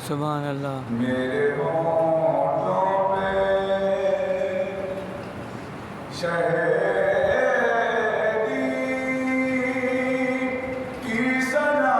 सुभान अल्लाह। मेरे होठों पे शहदी की सना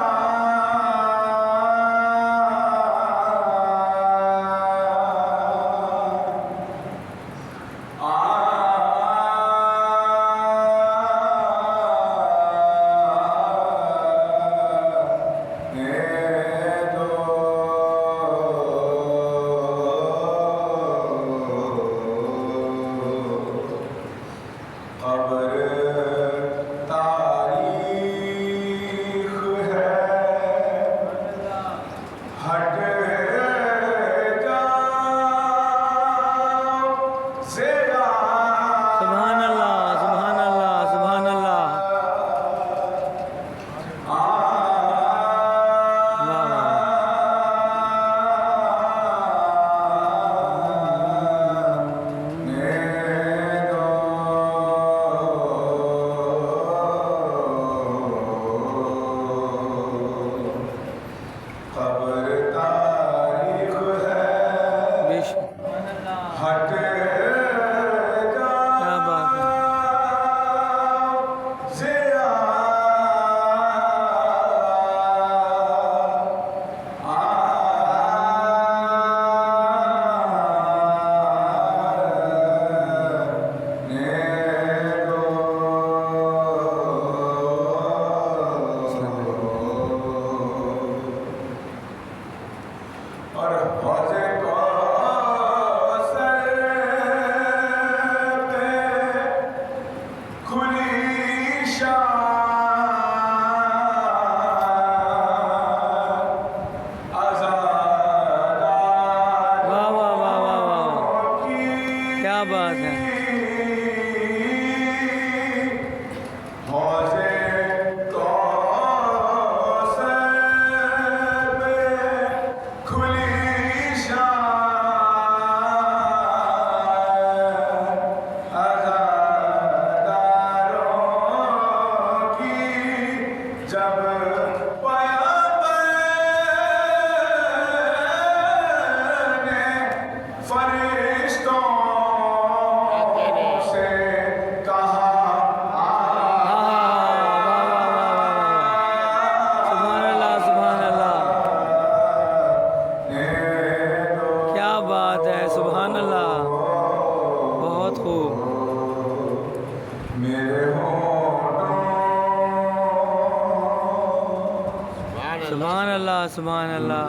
सुभान अल्लाह।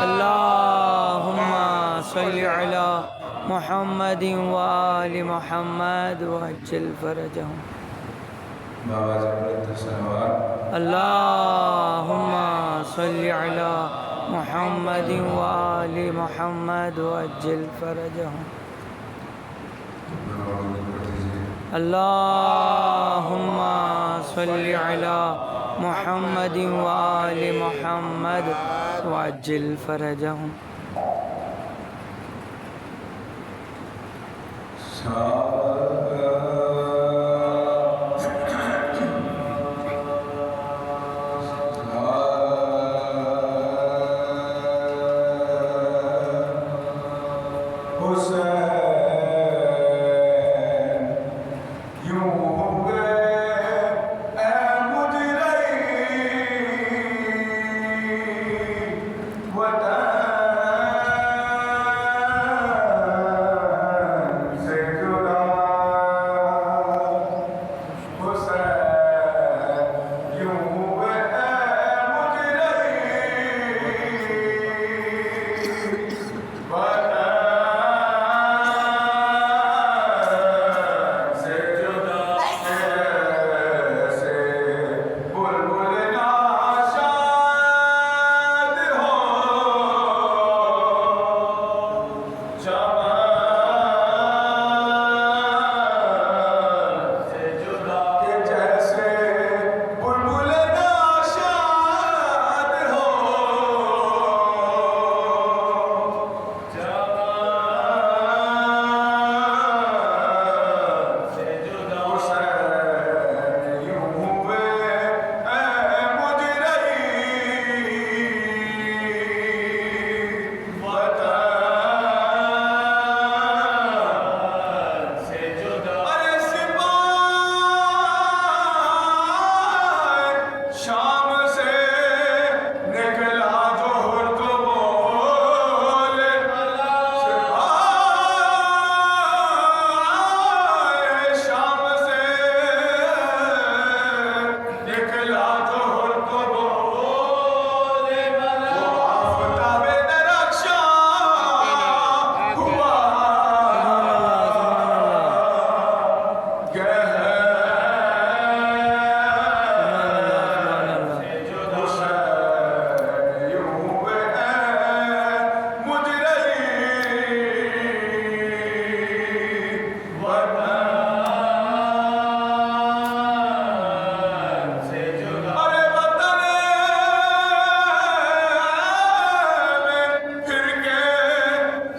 अल्लाहुम्मा सल्लि अला मुहम्मदिन व आलि मुहम्मद वअज्जिल फरजहुम। अल्लाहुम्मा सल्लि अला मुहम्मदिन व आलि मुहम्मद वअज्जिल फरजहुम। अल्लाहुम्मा सल्लि अला मुहम्मदिन व आलि मुहम्मद वअज्जिल फरजहुम। से जुदा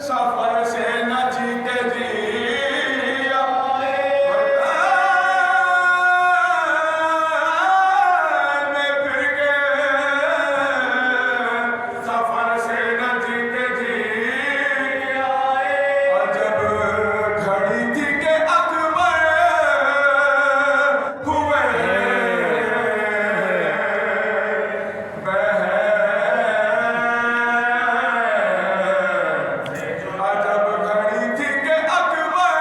सफर से न जीते जिया में फिर के सफर से न जीते जिया और जब घड़ी थी के अकबर हुए जब घड़ी थी के अकबर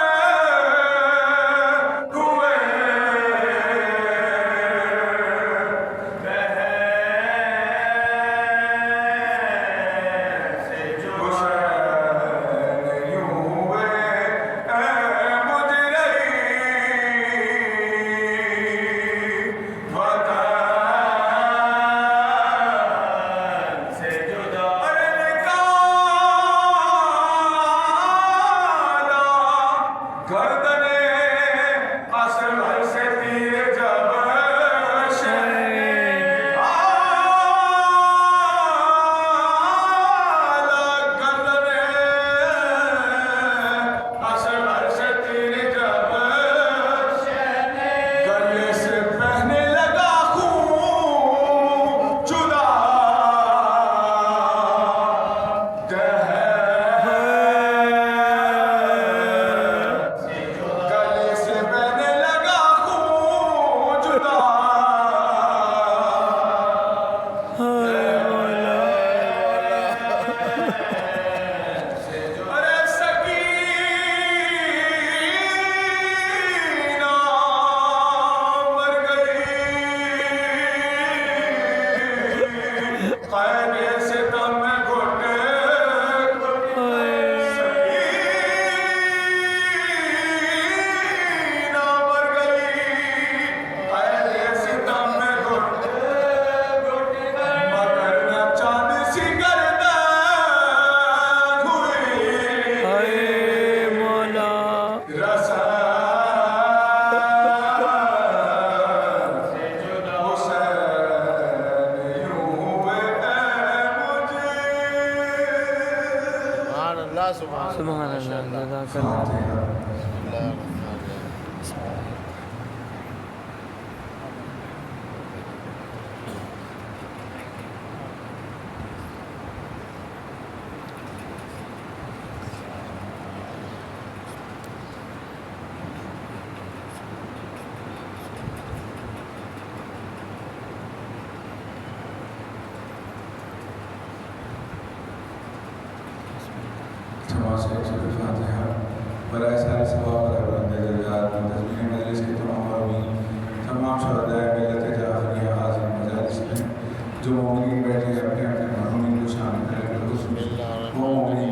हुए हुसैन यूं हुए मुजरिम वतन से जुदा अरे निकाला गर्दने असगर से तीर जब गर्दने असगर से तीर जब गले से बहने लगा खून जुदा गले से बहने लगा खून जुदा अरे सकीना मर गई क़ैद से दम में घुटे सकीना मर गई क़ैद से दम में घुटे मगर न चांद सी गर्दन हुई हाय मौला सुभान अल्लाह जज़ाकल्लाह बराए सारे सवाब बराबर दर्जात तस्मीर मजलिस के तमाम आमीन तमाम शहदाए मिलत जाफरिया हाजिर मजालिस में जो मोमिन बैठे अपने अपने मरहूमिन को शामिल करें वो मोमिन